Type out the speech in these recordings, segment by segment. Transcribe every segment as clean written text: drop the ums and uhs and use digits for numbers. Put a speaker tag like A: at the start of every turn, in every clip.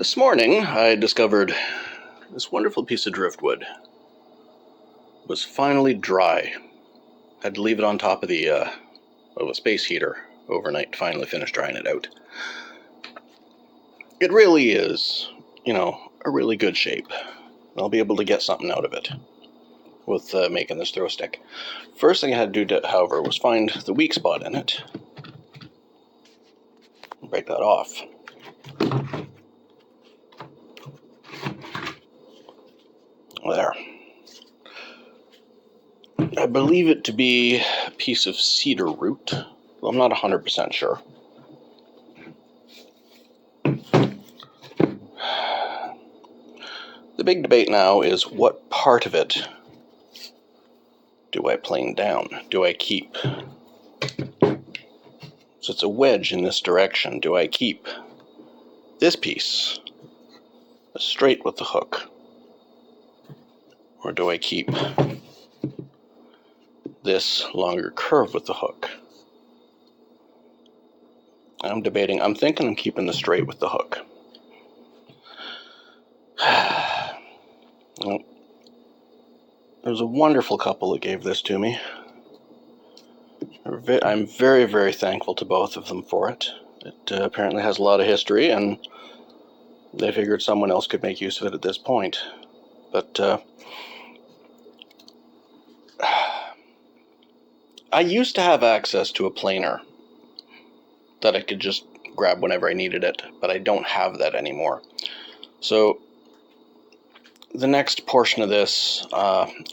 A: This morning I discovered this wonderful piece of driftwood was finally dry. Had to leave it on top of a space heater overnight to finally finish drying it out. It really is, a really good shape. I'll be able to get something out of it with making this throw stick. First thing I had to do, however, was find the weak spot in it. Break that off. There. I believe it to be a piece of cedar root. Well, I'm not 100% sure. The big debate now is what part of it do I plane down? Do I keep? So it's a wedge in this direction. Do I keep this piece straight with the hook? Or do I keep this longer curve with the hook? I'm debating. I'm thinking I'm keeping the straight with the hook. Well, there's a wonderful couple that gave this to me. I'm very, very thankful to both of them for it. It apparently has a lot of history, and they figured someone else could make use of it at this point. But I used to have access to a planer that I could just grab whenever I needed it, but I don't have that anymore. So the next portion of this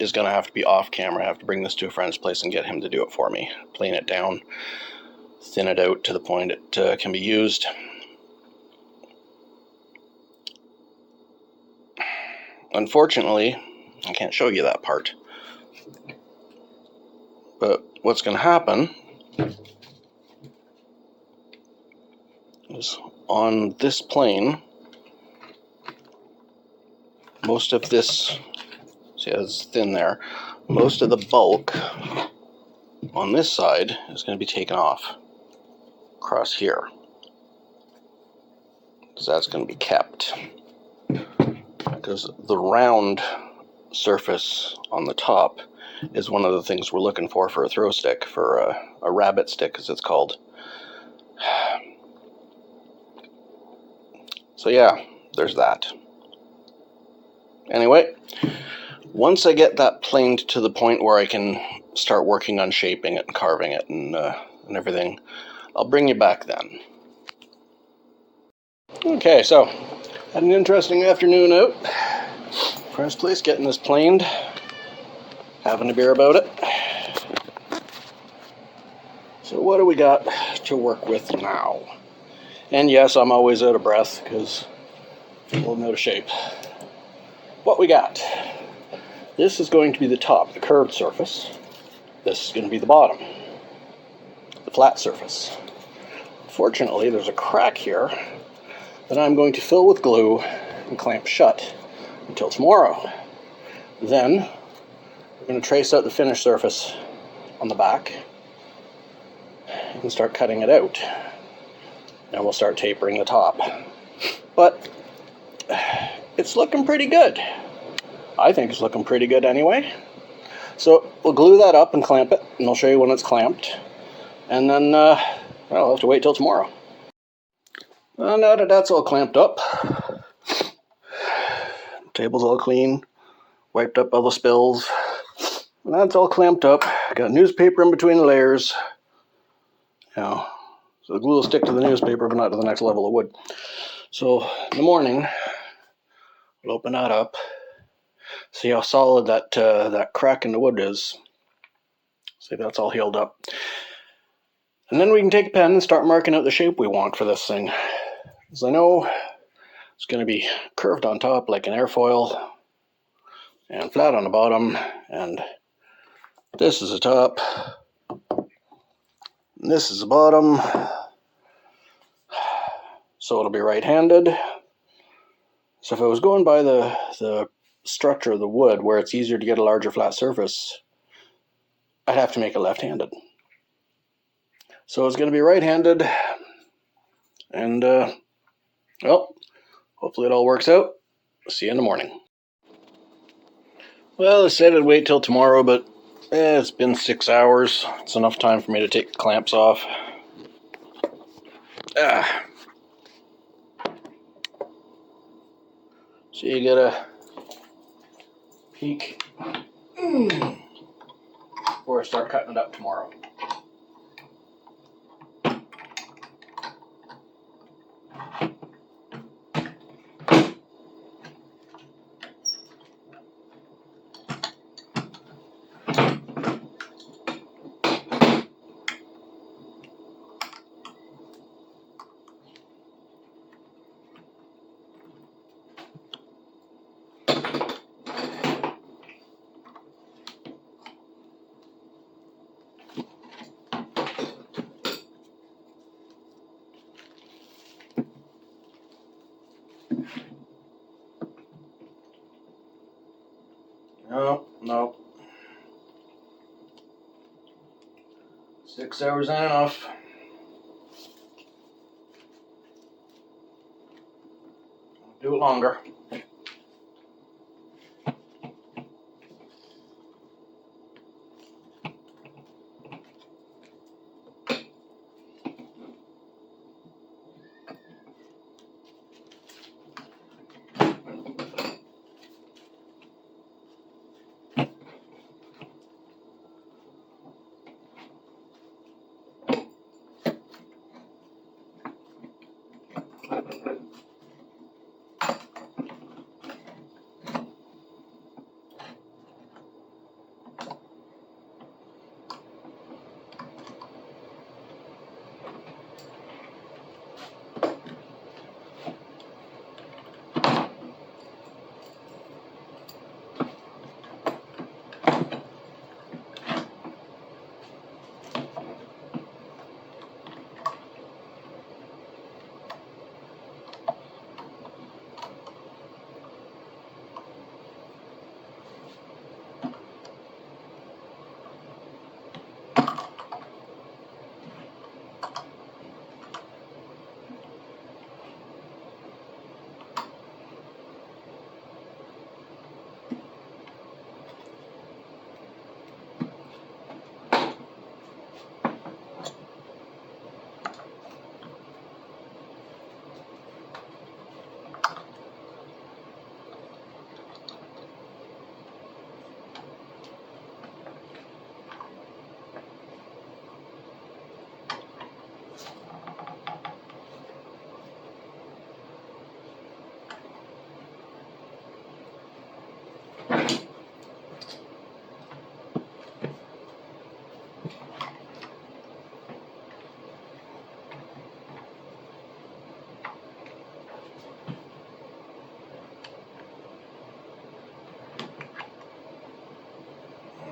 A: is going to have to be off camera. I have to bring this to a friend's place and get him to do it for me. Plane it down, thin it out to the point it can be used. Unfortunately, I can't show you that part. But what's going to happen is on this plane, most of this, see how it's thin there, most of the bulk on this side is going to be taken off across here. So that's going to be kept. Because the round surface on the top is one of the things we're looking for a throw stick, for a rabbit stick as it's called. So yeah, there's that. Anyway, once I get that planed to the point where I can start working on shaping it and carving it and everything, I'll bring you back then. Okay, so had an interesting afternoon out. Friend's place, getting this planed, having a beer about it. So what do we got to work with now? And yes, I'm always out of breath because I'm a little out of shape. What we got? This is going to be the top, the curved surface. This is going to be the bottom, the flat surface. Fortunately, there's a crack here that I'm going to fill with glue and clamp shut until tomorrow. Then we're going to trace out the finished surface on the back and start cutting it out. And we'll start tapering the top. But it's looking pretty good. I think it's looking pretty good anyway. So we'll glue that up and clamp it, and I'll show you when it's clamped. And then, I'll have to wait till tomorrow. Well, now that that's all clamped up, table's all clean, wiped up all the spills, and that's all clamped up. Got newspaper in between the layers. So the glue will stick to the newspaper, but not to the next level of wood. So in the morning, we'll open that up, see how solid that crack in the wood is. See, that's all healed up. And then we can take a pen and start marking out the shape we want for this thing. Because I know it's going to be curved on top like an airfoil and flat on the bottom. And this is the top. And this is the bottom. So it'll be right-handed. So if I was going by the structure of the wood, where it's easier to get a larger flat surface, I'd have to make it left-handed. So it's going to be right-handed. And, well, Hopefully it all works out. See you in the morning. Well, I said I'd wait till tomorrow, but it's been 6 hours. It's enough time for me to take the clamps off. So you get a peek before I start cutting it up tomorrow. No. 6 hours ain't enough. Do it longer.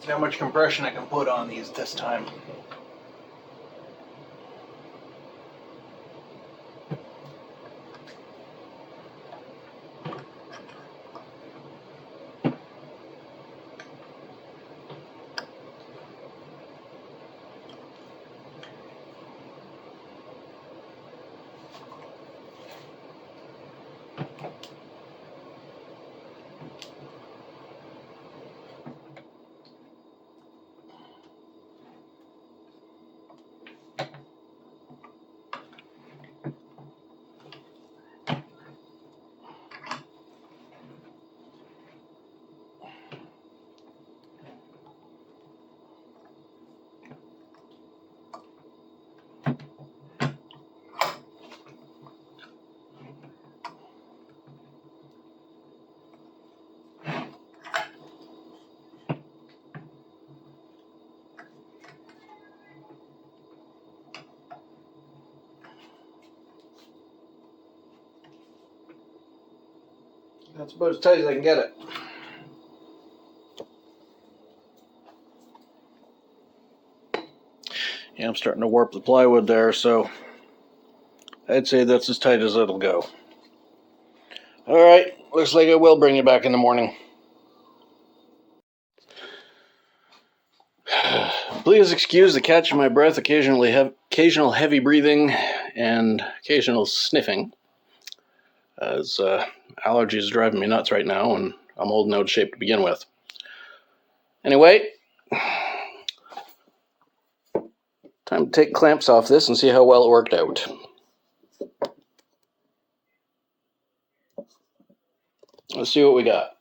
A: See how much compression I can put on these this time. That's about as tight as I can get it. Yeah, I'm starting to warp the plywood there, so I'd say that's as tight as it'll go. Alright, looks like I will bring you back in the morning. Please excuse the catch of my breath, occasional heavy breathing, and occasional sniffing. as allergies are driving me nuts right now, and I'm holding out of shape to begin with. Anyway, time to take clamps off this and see how well it worked out. Let's see what we got.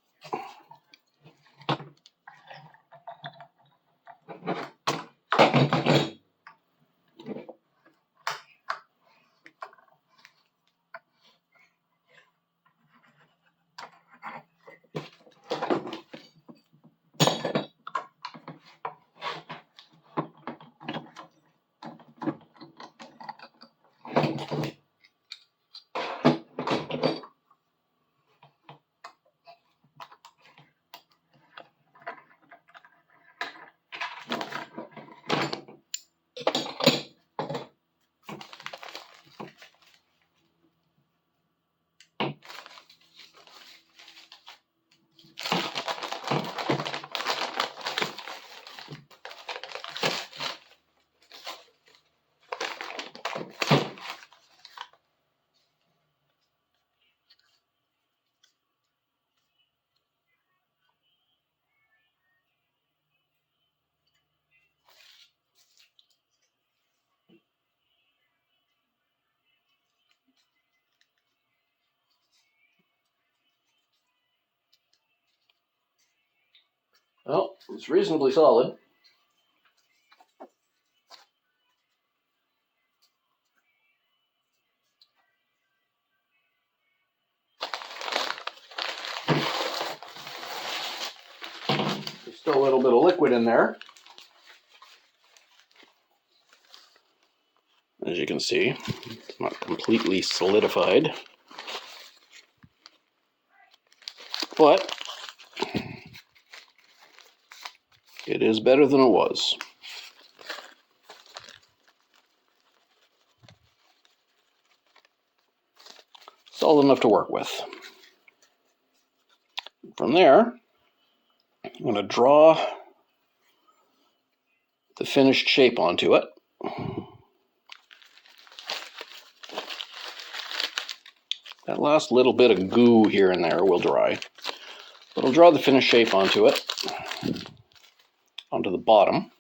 A: Well, it's reasonably solid. There's still a little bit of liquid in there. As you can see, it's not completely solidified. But it is better than it was. Solid enough to work with. From there, I'm going to draw the finished shape onto it. That last little bit of goo here and there will dry. But I'll draw the finished shape onto it, onto the bottom.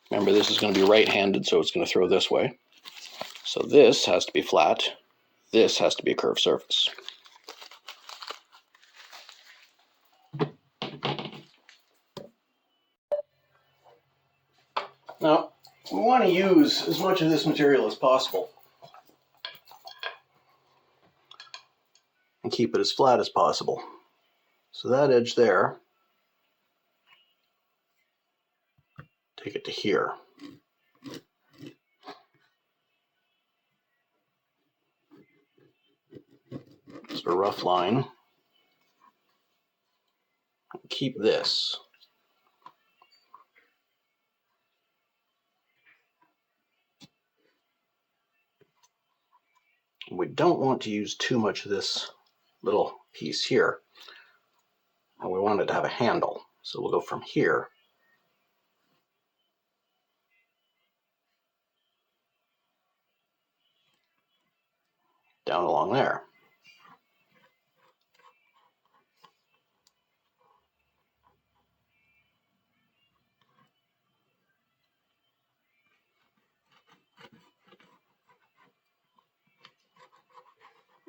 A: Remember, this is going to be right-handed, so it's going to throw this way. So this has to be flat. This has to be a curved surface. Now, we want to use as much of this material as possible and keep it as flat as possible. So that edge there, take it to here. Just a rough line. Keep this. We don't want to use too much of this little piece here. And we want it to have a handle. So we'll go from here down along there.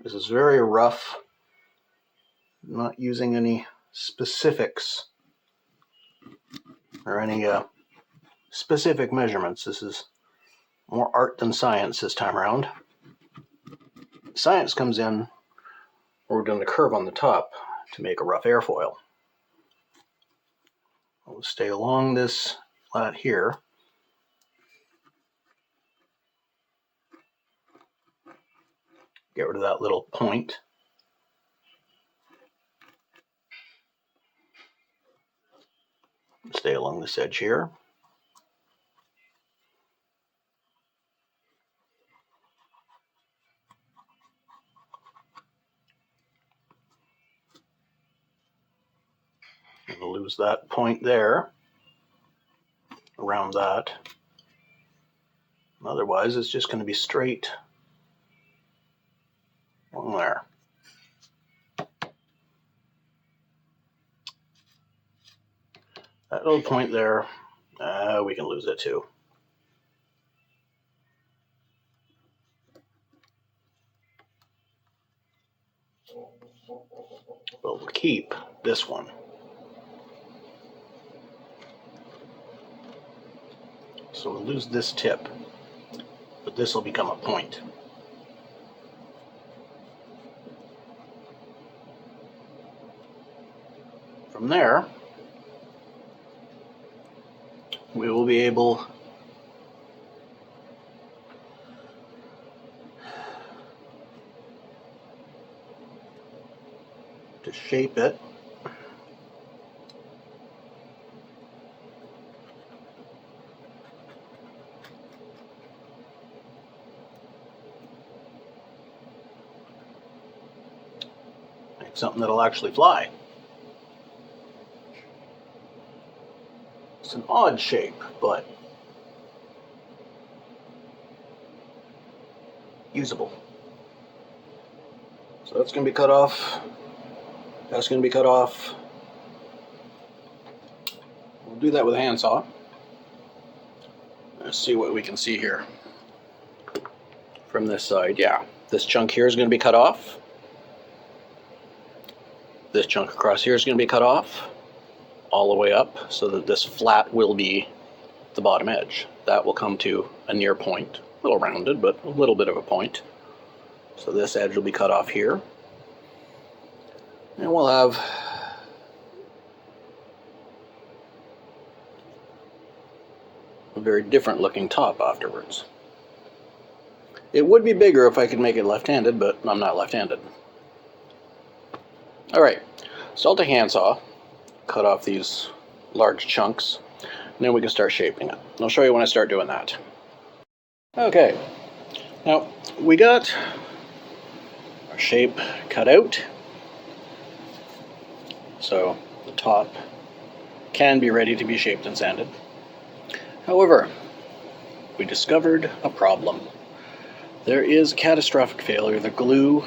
A: This is very rough. I'm not using any specifics or any specific measurements. This is more art than science this time around. Science comes in where we're doing the curve on the top to make a rough airfoil. We'll stay along this flat here. Get rid of that little point. Stay along this edge here. We'll lose that point there, around that. Otherwise, it's just going to be straight There. That little point there, we can lose it too. But we'll keep this one. So we'll lose this tip, but this will become a point. From there, we will be able to shape it make something that'll actually fly. It's an odd shape, but usable. So that's going to be cut off. That's going to be cut off. We'll do that with a handsaw. Let's see what we can see here. From this side, yeah. This chunk here is going to be cut off. This chunk across here is going to be cut off all the way up so that this flat will be the bottom edge. That will come to a near point. A little rounded, but a little bit of a point. So this edge will be cut off here. And we'll have a very different looking top afterwards. It would be bigger if I could make it left-handed, but I'm not left-handed. Alright, so I'll take a handsaw, cut off these large chunks, and then we can start shaping it. And I'll show you when I start doing that. Okay, now we got our shape cut out, so the top can be ready to be shaped and sanded. However, we discovered a problem. There is catastrophic failure. The glue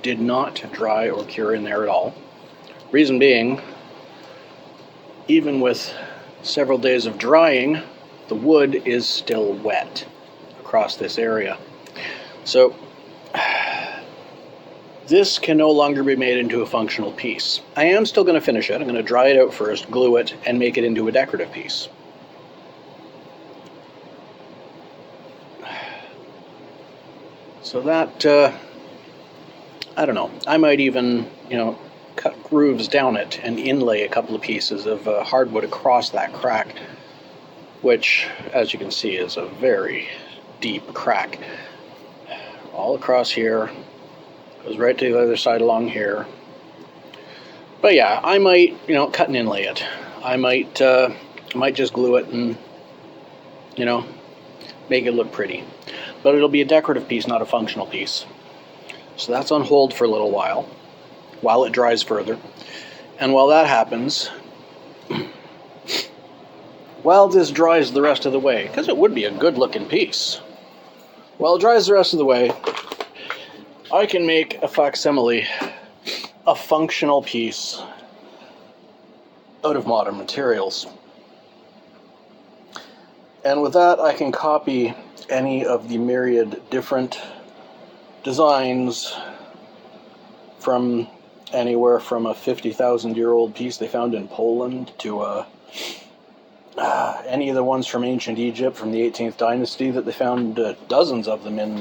A: did not dry or cure in there at all. Reason being, even with several days of drying, the wood is still wet across this area. So this can no longer be made into a functional piece. I am still going to finish it. I'm going to dry it out first, glue it, and make it into a decorative piece. So that, I don't know, I might even, cut grooves down it and inlay a couple of pieces of hardwood across that crack, which, as you can see, is a very deep crack. All across here, goes right to the other side along here. But yeah, I might, cut and inlay it. I might just glue it and, make it look pretty. But it'll be a decorative piece, not a functional piece. So that's on hold for a little while it dries further. And while that happens, while this dries the rest of the way, because it would be a good looking piece, while it dries the rest of the way, I can make a facsimile, a functional piece out of modern materials. And with that, I can copy any of the myriad different designs from anywhere from a 50,000-year-old piece they found in Poland to any of the ones from ancient Egypt from the 18th dynasty that they found dozens of them in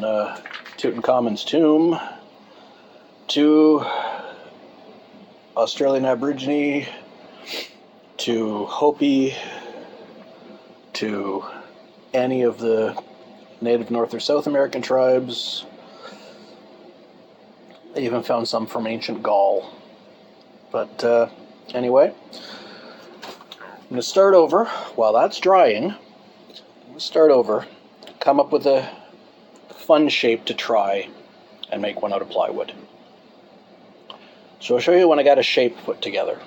A: Tutankhamun's tomb, to Australian Aborigine, to Hopi, to any of the native North or South American tribes. They even found some from ancient Gaul. But anyway, I'm going to start over while that's drying. Come up with a fun shape to try and make one out of plywood. So I'll show you when I got a shape put together.